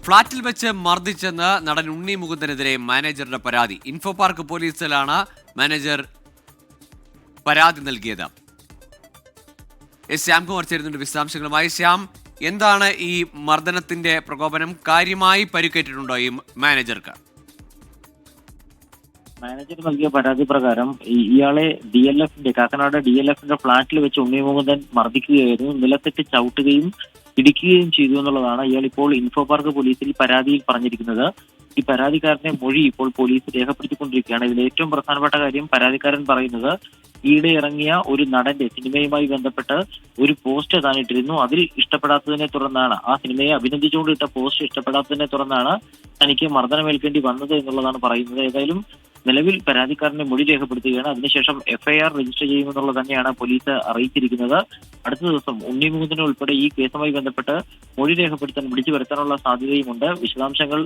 ഫ്ളാറ്റിൽ വെച്ച് മർദ്ദിച്ചെന്ന് നടൻ ഉണ്ണി മുകുന്ദനെതിരെ മാനേജറുടെ പരാതി. ഇൻഫോ പാർക്ക് പോലീസിലാണ് മാനേജർ പരാതി നൽകിയത്. ശ്യാംകുമാർ ചേരുന്നുണ്ട് വിശദാംശങ്ങളുമായി. ശ്യാം, എന്താണ് ഈ മർദ്ദനത്തിന്റെ പ്രകോപനം? കാര്യമായി പരിക്കേറ്റിട്ടുണ്ടോ ഈ മാനേജർക്ക്? മാനേജർ നൽകിയ പരാതി പ്രകാരം ഇയാളെ കാക്കനാട് DLFന്റെ ഫ്ളാറ്റിൽ വെച്ച് ഉണ്ണി മുകുന്ദൻ മർദ്ദിക്കുകയായിരുന്നു. നിലത്തിട്ട് ചവിട്ടുകയും ഇടിക്കുകയും ചെയ്തു എന്നുള്ളതാണ് ഇയാൾ ഇപ്പോൾ ഇൻഫോ പാർക്ക് പോലീസിൽ പരാതിയിൽ പറഞ്ഞിരിക്കുന്നത്. ഈ പരാതിക്കാരന്റെ മൊഴി ഇപ്പോൾ പോലീസ് രേഖപ്പെടുത്തിക്കൊണ്ടിരിക്കുകയാണ്. ഇതിൽ ഏറ്റവും പ്രധാനപ്പെട്ട കാര്യം പരാതിക്കാരൻ പറയുന്നത് ഈയിടെ ഇറങ്ങിയ ഒരു നടന്റെ സിനിമയുമായി ബന്ധപ്പെട്ട് ഒരു പോസ്റ്റ് താൻ ഇട്ടിരുന്നു. അതിൽ ഇഷ്ടപ്പെടാത്തതിനെ തുടർന്നാണ്, ആ സിനിമയെ അഭിനന്ദിച്ചുകൊണ്ട് ഇട്ട പോസ്റ്റ് ഇഷ്ടപ്പെടാത്തതിനെ തുടർന്നാണ് തനിക്ക് മർദ്ദനമേൽക്കേണ്ടി വന്നത് എന്നുള്ളതാണ് പറയുന്നത്. ഏതായാലും നിലവിൽ പരാതിക്കാരന്റെ മൊഴി രേഖപ്പെടുത്തുകയാണ്. അതിനുശേഷം FIR രജിസ്റ്റർ ചെയ്യുമെന്നുള്ളത് തന്നെയാണ് പോലീസ് അറിയിച്ചിരിക്കുന്നത്. അടുത്ത ദിവസം ഉണ്ണി മുകുന്ദനെ ഉൾപ്പെടെ ഈ കേസുമായി ബന്ധപ്പെട്ട് മൊഴി രേഖപ്പെടുത്താൻ വിളിച്ചു വരുത്താനുള്ള സാധ്യതയുമുണ്ട്. വിശദാംശങ്ങൾ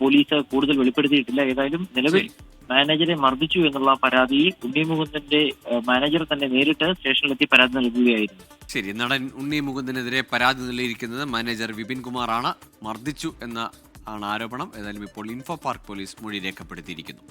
പോലീസ് കൂടുതൽ വെളിപ്പെടുത്തിയിട്ടില്ല. ഏതായാലും നിലവിൽ മാനേജരെ മർദ്ദിച്ചു എന്നുള്ള പരാതിയിൽ ഉണ്ണി മുകുന്ദന്റെ മാനേജർ തന്നെ നേരിട്ട് സ്റ്റേഷനിലെത്തി പരാതി നൽകുകയായിരുന്നു. ശരി, നടൻ ഉണ്ണി മുകുന്ദനെതിരെ പരാതി നൽകിയിരിക്കുന്നത് മാനേജർ വിപിൻ കുമാറാണ്. മർദ്ദിച്ചു എന്ന ആരോപണം. ഏതായാലും ഇപ്പോൾ ഇൻഫോ പാർക്ക് പോലീസ് മൊഴി രേഖപ്പെടുത്തിയിരിക്കുന്നു.